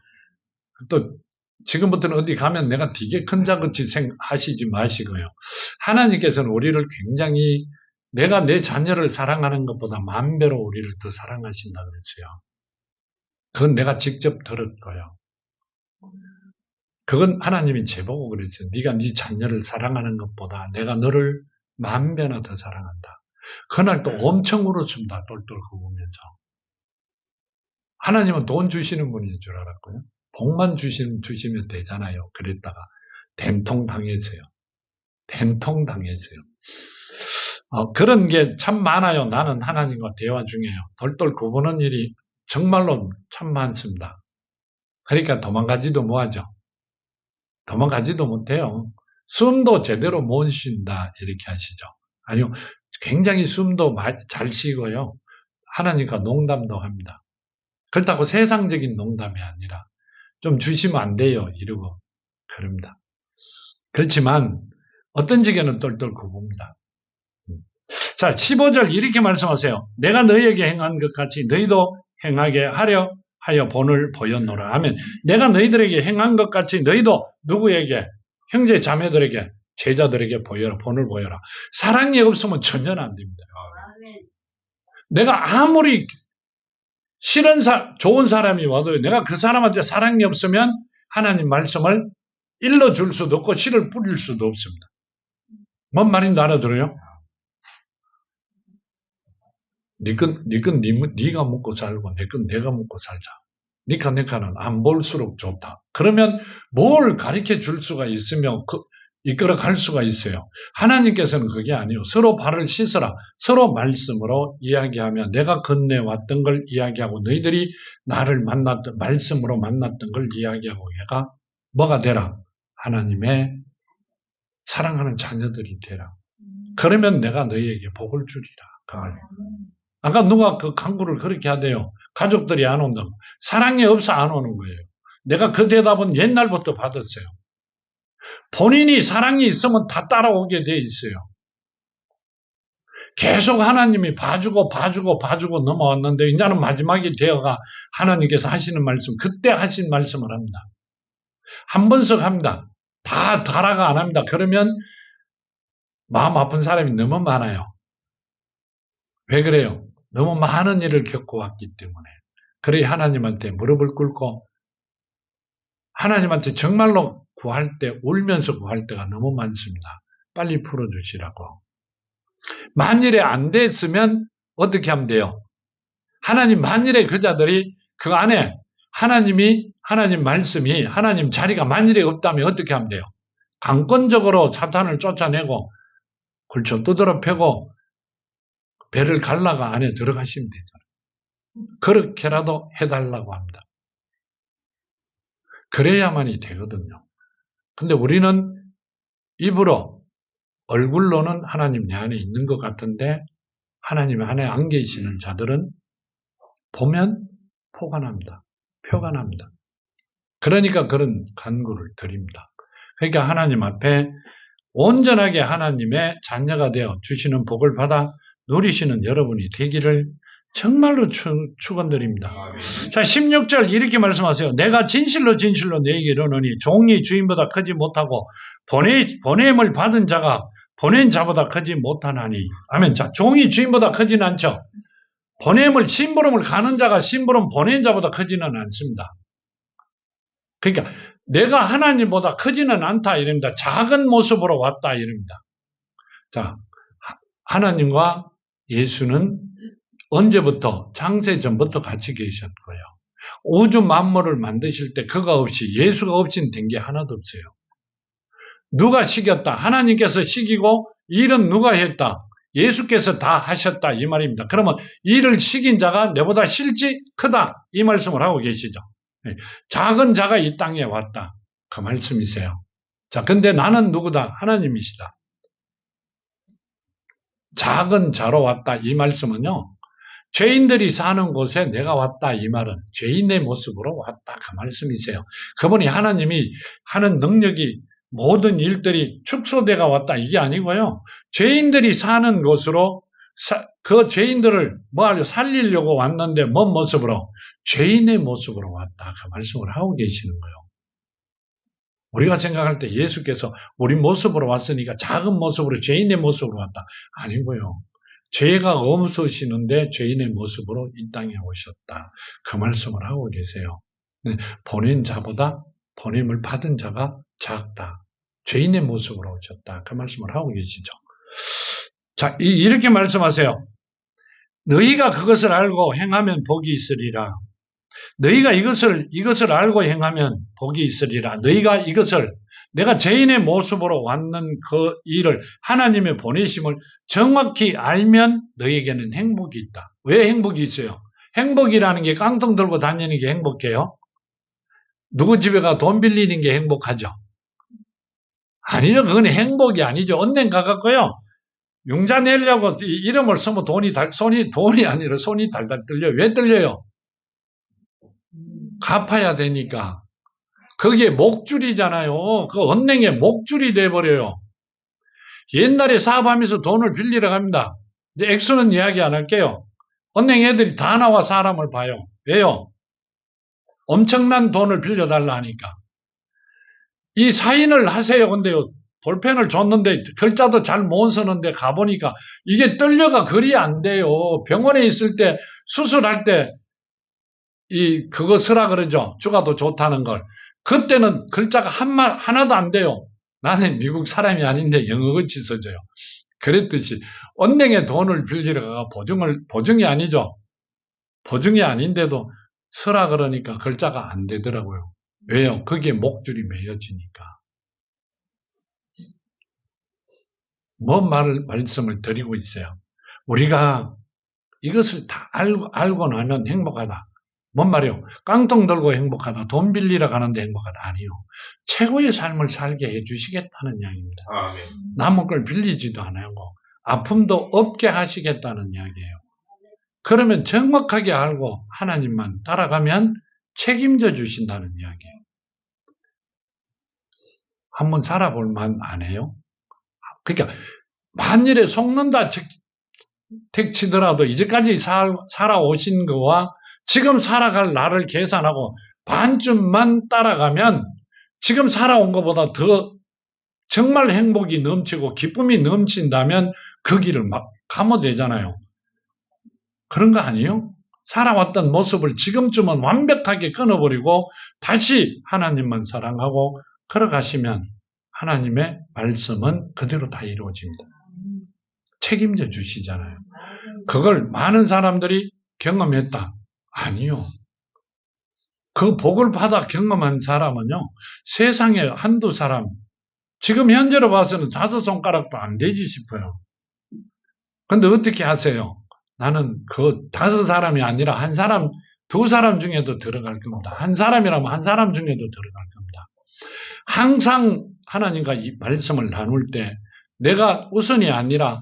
또 지금부터는 어디 가면 내가 되게 큰 자같이 하시지 마시고요. 하나님께서는 우리를 굉장히 내가 내 자녀를 사랑하는 것보다 만 배로 우리를 더 사랑하신다 그랬어요. 그건 내가 직접 들었고요. 그건 하나님이 제보고 그랬어요. 네가 네 자녀를 사랑하는 것보다 내가 너를 만 배나 더 사랑한다. 그날 또 엄청 울었습니다. 똘똘 긁으면서. 하나님은 돈 주시는 분인 줄 알았고요. 복만 주시면 되잖아요. 그랬다가 된통 당했어요. 그런 게 참 많아요. 나는 하나님과 대화 중에요. 똘똘 굽는 일이 정말로 참 많습니다. 그러니까 도망가지도 뭐하죠? 도망가지도 못해요. 숨도 제대로 못 쉰다 이렇게 하시죠. 아니요. 굉장히 숨도 잘 쉬고요. 하나님과 농담도 합니다. 그렇다고 세상적인 농담이 아니라 좀 주시면 안 돼요. 이러고 그럽니다. 그렇지만 어떤 지경은 똘똘 굽습니다. 자, 15절 이렇게 말씀하세요. 내가 너희에게 행한 것 같이 너희도 행하게 하려 하여 본을 보였노라 하면 내가 너희들에게 행한 것 같이 너희도 누구에게? 형제 자매들에게 제자들에게 본을 보여라. 사랑이 없으면 전혀 안 됩니다. 내가 아무리 좋은 사람이 와도 내가 그 사람한테 사랑이 없으면 하나님 말씀을 일러줄 수도 없고 씨를 뿌릴 수도 없습니다. 뭔 말인지 알아들어요? 네 건 네가 먹고 살고 내 건 내가 먹고 살자. 내 칸은 안 볼수록 좋다. 그러면 뭘 가르쳐 줄 수가 있으면 이끌어 갈 수가 있어요. 하나님께서는 그게 아니에요. 서로 발을 씻어라. 서로 말씀으로 이야기하며 내가 건네왔던 걸 이야기하고 너희들이 나를 말씀으로 만났던 걸 이야기하고 얘가 뭐가 되라? 하나님의 사랑하는 자녀들이 되라. 그러면 내가 너희에게 복을 주리라. 그 말. 아까 누가 그 강구를 그렇게 하대요. 가족들이 안 온다고. 사랑이 없어 안 오는 거예요. 내가 그 대답은 옛날부터 받았어요. 본인이 사랑이 있으면 다 따라오게 돼 있어요. 계속 하나님이 봐주고 넘어왔는데 이제는 마지막이 되어가 하나님께서 하시는 말씀, 그때 하신 말씀을 합니다. 한 번씩 합니다. 다 달아가 안 합니다. 그러면 마음 아픈 사람이 너무 많아요. 왜 그래요? 너무 많은 일을 겪어왔기 때문에. 그래 하나님한테 무릎을 꿇고 하나님한테 정말로 구할 때 울면서 구할 때가 너무 많습니다. 빨리 풀어주시라고. 만일에 안 됐으면 어떻게 하면 돼요? 하나님 만일에 그 자들이 그 안에 하나님 말씀이 하나님 자리가 만일에 없다면 어떻게 하면 돼요? 강권적으로 사탄을 쫓아내고 굴쳐 두드러 패고 배를 갈라가 안에 들어가시면 되잖아요. 그렇게라도 해달라고 합니다. 그래야만이 되거든요. 근데 우리는 입으로 얼굴로는 하나님 내 안에 있는 것 같은데 하나님 안에 안 계시는 자들은 보면 포가 납니다. 표가 납니다. 그러니까 그런 간구를 드립니다. 그러니까 하나님 앞에 온전하게 하나님의 자녀가 되어 주시는 복을 받아 누리시는 여러분이 되기를 정말로 축원드립니다. 자, 16절 이렇게 말씀하세요. 내가 진실로 너에게 이르노니 종이 주인보다 크지 못하고 보냄을 받은 자가 보낸 자보다 크지 못하나니. 아멘. 자, 종이 주인보다 크지는 않죠. 심부름을 가는 자가 심부름 보낸 자보다 크지는 않습니다. 그러니까 내가 하나님보다 크지는 않다 이럽니다. 작은 모습으로 왔다 이럽니다. 자, 하나님과 예수는 언제부터? 창세 전부터 같이 계셨고요. 우주 만물을 만드실 때 그가 없이 예수가 없이는 된 게 하나도 없어요. 누가 시켰다? 하나님께서 시키고 일은 누가 했다? 예수께서 다 하셨다 이 말입니다. 그러면 일을 시킨 자가 내보다 실지 크다 이 말씀을 하고 계시죠. 작은 자가 이 땅에 왔다 그 말씀이세요. 자, 근데 나는 누구다? 하나님이시다. 작은 자로 왔다 이 말씀은요. 죄인들이 사는 곳에 내가 왔다 이 말은 죄인의 모습으로 왔다 그 말씀이세요. 그분이 하나님이 하는 능력이 모든 일들이 축소돼가 왔다 이게 아니고요. 죄인들이 사는 곳으로 그 죄인들을 살리려고 왔는데 뭔 모습으로? 죄인의 모습으로 왔다 그 말씀을 하고 계시는 거예요. 우리가 생각할 때 예수께서 우리 모습으로 왔으니까 작은 모습으로 죄인의 모습으로 왔다. 아니고요. 죄가 없으시는데 죄인의 모습으로 이 땅에 오셨다. 그 말씀을 하고 계세요. 보낸 자보다 보냄을 받은 자가 작다. 죄인의 모습으로 오셨다. 그 말씀을 하고 계시죠. 자, 이렇게 말씀하세요. 너희가 그것을 알고 행하면 복이 있으리라. 너희가 이것을 알고 행하면 복이 있으리라. 너희가 이것을 내가 죄인의 모습으로 왔는 그 일을 하나님의 보내심을 정확히 알면 너희에게는 행복이 있다. 왜 행복이 있어요? 행복이라는 게 깡통 들고 다니는 게 행복해요? 누구 집에 가 돈 빌리는 게 행복하죠? 아니죠. 그건 행복이 아니죠. 언젠 가갖고요. 융자 내려고 이름을 쓰면 돈이 아니라 손이 달달 떨려요. 왜 떨려요? 갚아야 되니까. 그게 목줄이잖아요. 그 은행에 목줄이 돼버려요. 옛날에 사업하면서 돈을 빌리러 갑니다. 이제 액수는 이야기 안 할게요. 은행 애들이 다 나와 사람을 봐요. 왜요? 엄청난 돈을 빌려달라 하니까. 이 사인을 하세요. 근데요, 볼펜을 줬는데 글자도 잘 못 쓰는데 가보니까 이게 떨려가 글이 안 돼요. 병원에 있을 때 수술할 때 그거 쓰라 그러죠. 주가도 좋다는 걸. 그때는 글자가 하나도 안 돼요. 나는 미국 사람이 아닌데 영어같이 써져요. 그랬듯이 은행에 돈을 빌리러 가 보증이 아니죠. 보증이 아닌데도 쓰라 그러니까 글자가 안 되더라고요. 왜요? 그게 목줄이 매여지니까. 뭔 말씀을 드리고 있어요? 우리가 이것을 다 알고 나면 행복하다. 뭔 말이요? 깡통 들고 행복하다. 돈 빌리러 가는데 행복하다. 아니요. 최고의 삶을 살게 해주시겠다는 이야기입니다. 아멘. 남은 걸 빌리지도 않아요. 아픔도 없게 하시겠다는 이야기예요. 그러면 정확하게 알고 하나님만 따라가면 책임져 주신다는 이야기예요. 한번 살아볼 만 안 해요? 그러니까 만일에 속는다 택치더라도 이제까지 살아오신 거와 지금 살아갈 날을 계산하고 반쯤만 따라가면 지금 살아온 것보다 더 정말 행복이 넘치고 기쁨이 넘친다면 그 길을 막 가면 되잖아요. 그런 거 아니에요? 살아왔던 모습을 지금쯤은 완벽하게 끊어버리고 다시 하나님만 사랑하고 걸어가시면 하나님의 말씀은 그대로 다 이루어집니다. 책임져 주시잖아요. 그걸 많은 사람들이 경험했다. 아니요. 그 복을 받아 경험한 사람은요, 세상에 한두 사람, 지금 현재로 봐서는 5손가락도 안 되지 싶어요. 근데 어떻게 하세요? 나는 그 5사람이 아니라 한 사람, 2사람 중에도 들어갈 겁니다. 한 사람이라면 한 사람 중에도 들어갈 겁니다. 항상 하나님과 이 말씀을 나눌 때 내가 우선이 아니라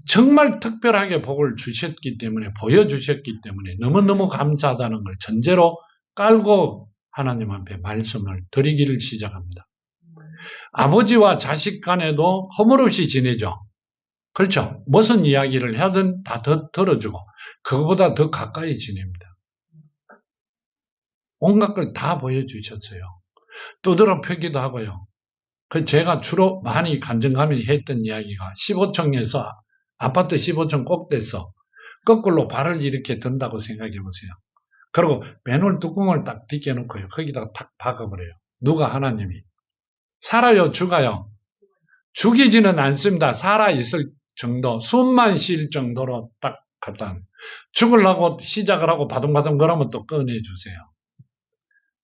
정말 특별하게 복을 주셨기 때문에, 보여주셨기 때문에 너무너무 감사하다는 걸 전제로 깔고 하나님 앞에 말씀을 드리기를 시작합니다. 아버지와 자식 간에도 허물없이 지내죠. 그렇죠? 무슨 이야기를 하든 다 들어주고 그거보다 더 가까이 지냅니다. 온갖 걸 다 보여주셨어요. 두드러 펴기도 하고요. 그 제가 주로 많이 간증감이 했던 이야기가 15층에서 아파트 15층 꼭대에서 거꾸로 발을 이렇게 든다고 생각해 보세요. 그리고 맨홀 뚜껑을 딱 뒷겨놓고요. 거기다가 탁 박아버려요. 누가? 하나님이. 살아요? 죽어요? 죽이지는 않습니다. 살아있을 정도, 숨만 쉴 정도로 딱 갖다. 죽으려고 시작을 하고 바둥바둥 그러면 또 꺼내주세요.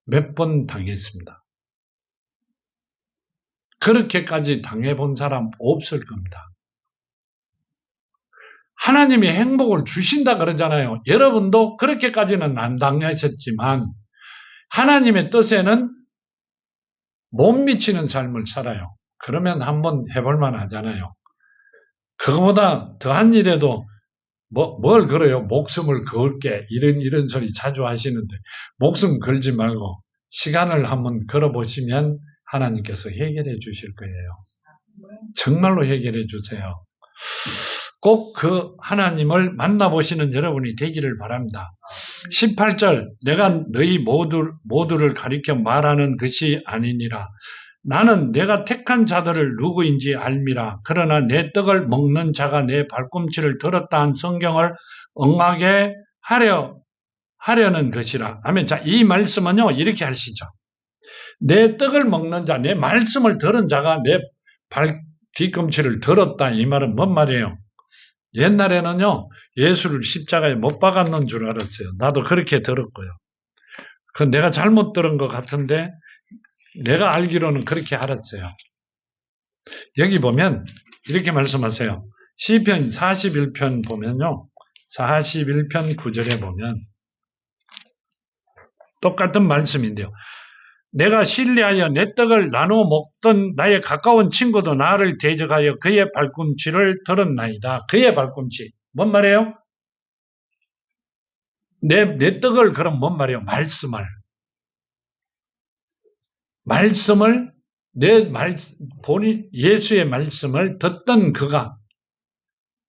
몇 번 당했습니다. 그렇게까지 당해본 사람 없을 겁니다. 하나님이 행복을 주신다 그러잖아요. 여러분도 그렇게까지는 안 당하셨지만 하나님의 뜻에는 못 미치는 삶을 살아요. 그러면 한번 해볼 만하잖아요. 그거보다 더한 일에도 뭘 걸어요? 목숨을 걸게 이런 소리 자주 하시는데 목숨 걸지 말고 시간을 한번 걸어보시면 하나님께서 해결해 주실 거예요. 정말로 해결해 주세요. 꼭 그 하나님을 만나보시는 여러분이 되기를 바랍니다. 18절 내가 너희 모두를 가리켜 말하는 것이 아니니라. 나는 내가 택한 자들을 누구인지 알미라. 그러나 내 떡을 먹는 자가 내 발꿈치를 들었다 한 성경을 응하게 하려는 것이라. 아멘. 자, 이 말씀은요, 이렇게 하시죠. 내 떡을 먹는 자, 내 말씀을 들은 자가 내 뒤꿈치를 들었다. 이 말은 뭔 말이에요? 옛날에는요, 예수를 십자가에 못 박았는 줄 알았어요. 나도 그렇게 들었고요. 그 내가 잘못 들은 것 같은데, 내가 알기로는 그렇게 알았어요. 여기 보면 이렇게 말씀하세요. 시편 41편 보면요. 41편 9절에 보면 똑같은 말씀인데요. 내가 신뢰하여 내 떡을 나누어 먹던 나의 가까운 친구도 나를 대적하여 그의 발꿈치를 들었나이다. 그의 발꿈치. 뭔 말이에요? 내 떡을 그럼 뭔 말이에요? 말씀을 예수의 말씀을 듣던 그가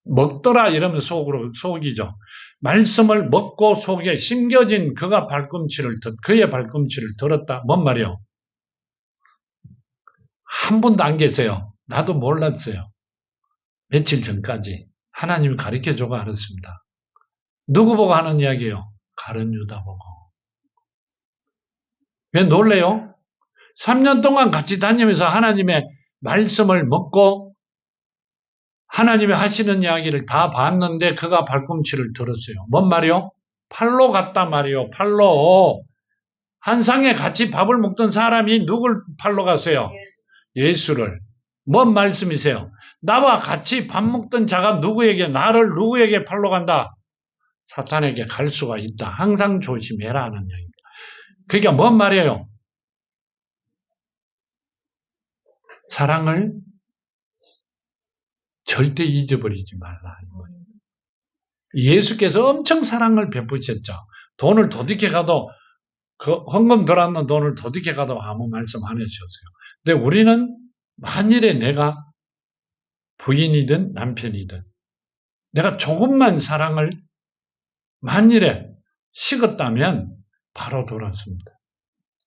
먹더라 이러면 속이죠. 말씀을 먹고 속에 심겨진 그의 발꿈치를 들었다. 뭔 말이요? 한 분도 안 계세요. 나도 몰랐어요. 며칠 전까지 하나님이 가르쳐주고 알았습니다. 누구 보고 하는 이야기예요? 가룟 유다 보고. 왜 놀래요? 3년 동안 같이 다니면서 하나님의 말씀을 먹고 하나님이 하시는 이야기를 다 봤는데 그가 발꿈치를 들었어요. 뭔 말이요? 팔로 갔단 말이요. 팔로. 한 상에 같이 밥을 먹던 사람이 누굴 팔로 갔어요? 예수를. 뭔 말씀이세요? 나와 같이 밥 먹던 자가 나를 누구에게 팔로 간다? 사탄에게 갈 수가 있다. 항상 조심해라 하는 이야기입니다. 그러니까 뭔 말이에요? 사랑을 절대 잊어버리지 말라. 예수께서 엄청 사랑을 베푸셨죠. 돈을 도둑해 가도 헌금 들어왔는 돈을 도둑해 가도 아무 말씀 안 해주셨어요. 근데 우리는 만일에 내가 부인이든 남편이든 내가 조금만 사랑을 만일에 식었다면 바로 돌아섭니다.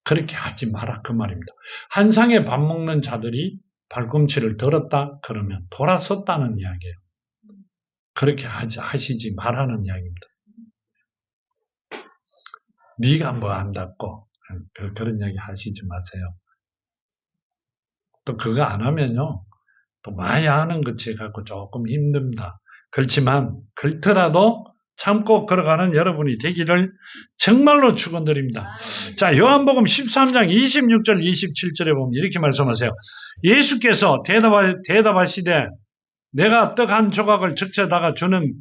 그렇게 하지 마라 그 말입니다. 한 상에 밥 먹는 자들이 발꿈치를 들었다 그러면 돌아섰다는 이야기예요. 그렇게 하시지 말라는 이야기입니다. 네가 뭐 안다고 그런 이야기 하시지 마세요. 또 그거 안 하면요, 또 많이 하는 것이 갖고 조금 힘듭니다. 그렇지만 그렇더라도 참고 걸어가는 여러분이 되기를 정말로 축원드립니다. 자, 요한복음 13장 26절 27절에 보면 이렇게 말씀하세요. 예수께서 대답하시되 내가 떡 한 조각을 적셔다가 주는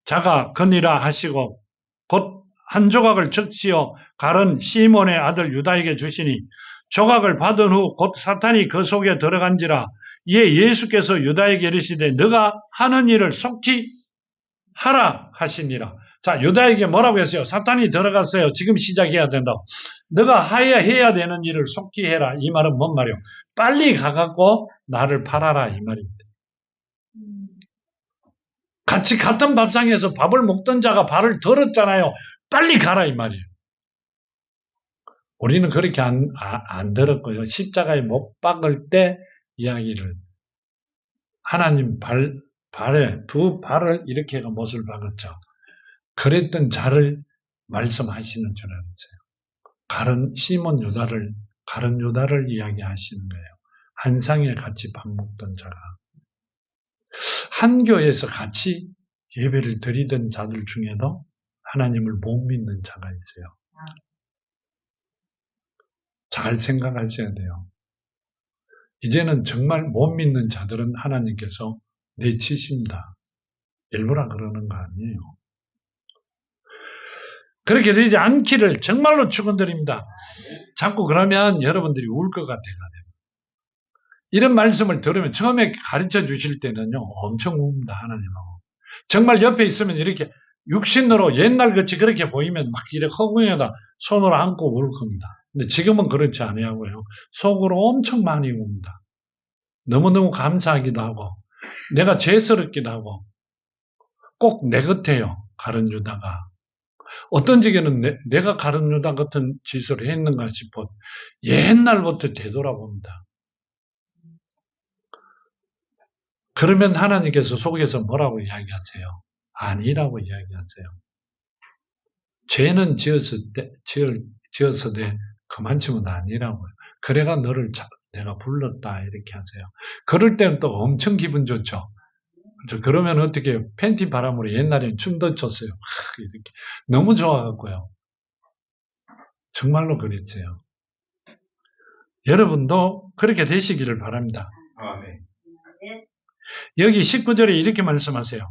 자가 거니라 하시고 곧 한 조각을 적시어 가른 시몬의 아들 유다에게 주시니 조각을 받은 후 곧 사탄이 그 속에 들어간지라. 이에 예수께서 유다에게 이르시되 너가 하는 일을 속히 하라 하시니라. 자, 유다에게 뭐라고 했어요? 사탄이 들어갔어요. 지금 시작해야 된다. 너가 해야 되는 일을 속히 해라. 이 말은 뭔 말이요? 빨리 가갖고 나를 팔아라 이 말입니다. 같이 같은 밥상에서 밥을 먹던 자가 발을 들었잖아요. 빨리 가라 이 말이에요. 우리는 그렇게 안 들었고요. 십자가에 못 박을 때 이야기를 하나님 발에 두 발을 이렇게 해가 못을 박았죠. 그랬던 자를 말씀하시는 줄 알았어요. 시몬 유다를 가른 유다를 이야기하시는 거예요. 한 상에 같이 밥 먹던 자가. 한 교회에서 같이 예배를 드리던 자들 중에도 하나님을 못 믿는 자가 있어요. 잘 생각하셔야 돼요. 이제는 정말 못 믿는 자들은 하나님께서 내치십니다. 일부러 그러는 거 아니에요. 그렇게 되지 않기를 정말로 축원드립니다. 자꾸 그러면 여러분들이 울 것 같아요. 이런 말씀을 들으면 처음에 가르쳐 주실 때는요, 엄청 웁니다, 하나님하고. 정말 옆에 있으면 이렇게 육신으로 옛날같이 그렇게 보이면 막 이렇게 허공에다 손으로 안고 울 겁니다. 근데 지금은 그렇지 아니하고요. 속으로 엄청 많이 웁니다. 너무너무 감사하기도 하고, 내가 죄스럽기도 하고, 꼭 내 같아요, 가룟 유다가. 어떤 적에는 내가 가룟 유다 같은 짓을 했는가 싶어 옛날부터 되돌아봅니다. 그러면 하나님께서 속에서 뭐라고 이야기하세요? 아니라고 이야기하세요. 죄는 지었으되 그만치면 아니라고요. 그래가 너를 내가 불렀다 이렇게 하세요. 그럴 때는 또 엄청 기분 좋죠. 그러면 어떻게 팬티 바람으로 옛날에는 춤도 췄어요. 이렇게 너무 좋아갖고요. 정말로 그랬어요. 여러분도 그렇게 되시기를 바랍니다. 아멘. 여기 19절에 이렇게 말씀하세요.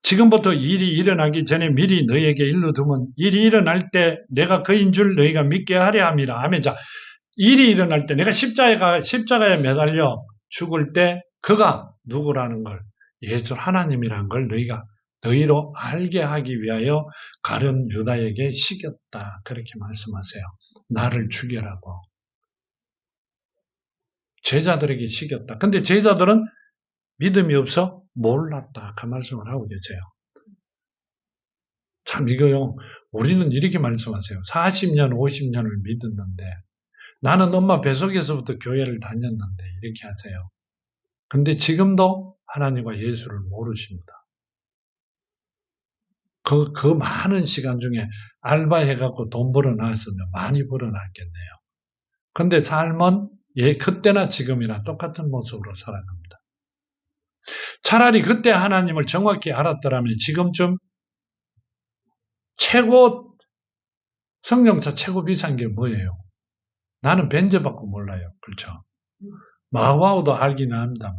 지금부터 일이 일어나기 전에 미리 너희에게 일러두면 일이 일어날 때 내가 그인 줄 너희가 믿게 하려 함이라. 아멘. 자, 일이 일어날 때 내가 십자가에 매달려 죽을 때 그가 누구라는 걸, 예수 하나님이라는 걸 너희로 알게 하기 위하여 가룟 유다에게 시켰다. 그렇게 말씀하세요. 나를 죽여라고. 제자들에게 시켰다. 근데 제자들은 믿음이 없어 몰랐다. 그 말씀을 하고 계세요. 참 이거요. 우리는 이렇게 말씀하세요. 40년, 50년을 믿었는데 나는 엄마 뱃속에서부터 교회를 다녔는데 이렇게 하세요. 근데 지금도 하나님과 예수를 모르십니다. 그 많은 시간 중에 알바해갖고 돈 벌어놨으면 많이 벌어놨겠네요. 근데 삶은 그때나 지금이나 똑같은 모습으로 살아갑니다. 차라리 그때 하나님을 정확히 알았더라면 지금쯤 성령차 최고 비싼 게 뭐예요? 나는 벤츠밖에 몰라요. 그렇죠? 마와우도 알긴 합니다만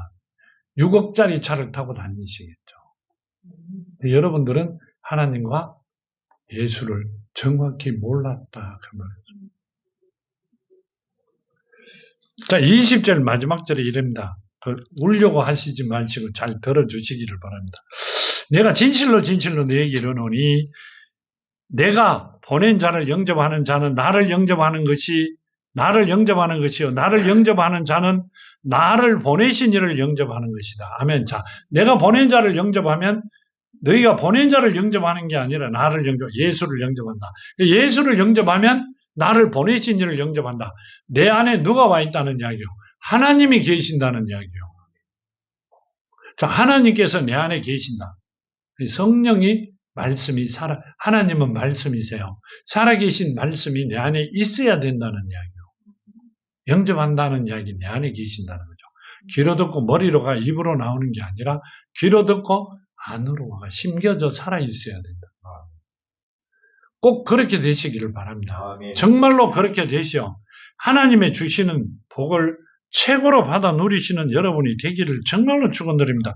6억짜리 차를 타고 다니시겠죠. 여러분들은 하나님과 예수를 정확히 몰랐다. 그 말이죠. 자, 20절 마지막 절에 이럽니다. 울려고 하시지 마시고 잘 들어주시기를 바랍니다. 내가 진실로 너에게 이르노니 내가 보낸 자를 영접하는 자는 나를 영접하는 것이요 나를 영접하는 자는 나를 보내신 이를 영접하는 것이다. 아멘. 자, 내가 보낸 자를 영접하면 너희가 보낸 자를 영접하는 게 아니라 예수를 영접한다. 예수를 영접하면 나를 보내신 이를 영접한다. 내 안에 누가 와 있다는 이야기요? 하나님이 계신다는 이야기요. 자, 하나님께서 내 안에 계신다. 성령이 말씀이 하나님은 말씀이세요. 살아계신 말씀이 내 안에 있어야 된다는 이야기요. 영접한다는 이야기, 내 안에 계신다는 거죠. 귀로 듣고 머리로 가 입으로 나오는 게 아니라 귀로 듣고 안으로 가 심겨져 살아있어야 된다. 꼭 그렇게 되시기를 바랍니다. 정말로 그렇게 되시오. 하나님의 주시는 복을 최고로 받아 누리시는 여러분이 되기를 정말로 축원드립니다.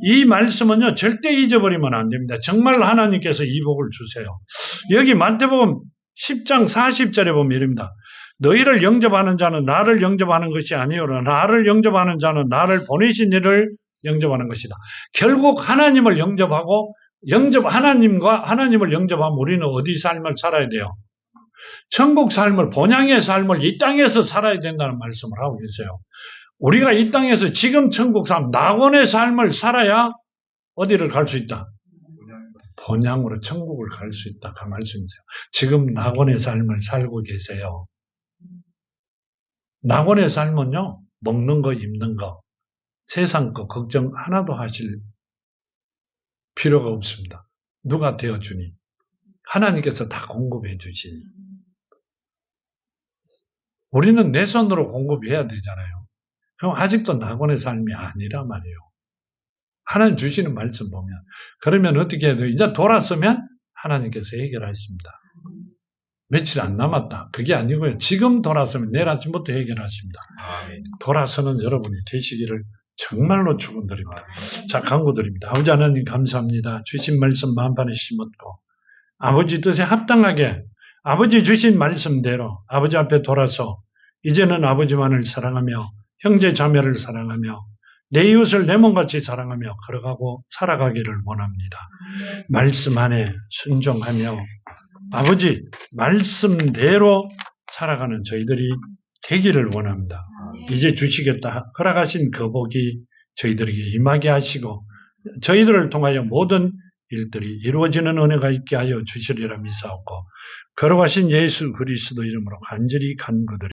이 말씀은요 절대 잊어버리면 안 됩니다. 정말 하나님께서 이 복을 주세요. 여기 마태복음 10장 40절에 보면 이릅니다. 너희를 영접하는 자는 나를 영접하는 것이 아니오라. 나를 영접하는 자는 나를 보내신 이를 영접하는 것이다. 결국 하나님을 영접하고 하나님을 영접하면 우리는 어디 삶을 살아야 돼요? 천국 삶을, 본향의 삶을 이 땅에서 살아야 된다는 말씀을 하고 계세요. 우리가 이 땅에서 지금 천국 삶, 낙원의 삶을 살아야 어디를 갈 수 있다? 본향으로 천국을 갈 수 있다. 그 말씀이세요. 지금 낙원의 삶을 살고 계세요. 낙원의 삶은요, 먹는 거, 입는 거, 세상 거 걱정 하나도 하실 필요가 없습니다. 누가 되어주니? 하나님께서 다 공급해 주시니. 우리는 내 손으로 공급해야 되잖아요. 그럼 아직도 낙원의 삶이 아니란 말이에요. 하나님 주시는 말씀 보면. 그러면 어떻게 해야 돼요? 이제 돌아서면 하나님께서 해결하십니다. 며칠 안 남았다. 그게 아니고요. 지금 돌아서면 내일 아침부터 해결하십니다. 돌아서는 여러분이 되시기를 정말로 축원드립니다. 자, 간구드립니다. 아버지 하나님 감사합니다. 주신 말씀 만반에 심었고 아버지 뜻에 합당하게 아버지 주신 말씀대로 아버지 앞에 돌아서 이제는 아버지만을 사랑하며 형제 자매를 사랑하며 내 이웃을 내 몸같이 사랑하며 걸어가고 살아가기를 원합니다. 말씀 안에 순종하며 아버지 말씀대로 살아가는 저희들이 되기를 원합니다. 이제 주시겠다 허락하신 그 복이 저희들에게 임하게 하시고 저희들을 통하여 모든 일들이 이루어지는 은혜가 있게 하여 주시리라 믿사옵고 걸어가신 예수 그리스도 이름으로 간절히 간구드립니다.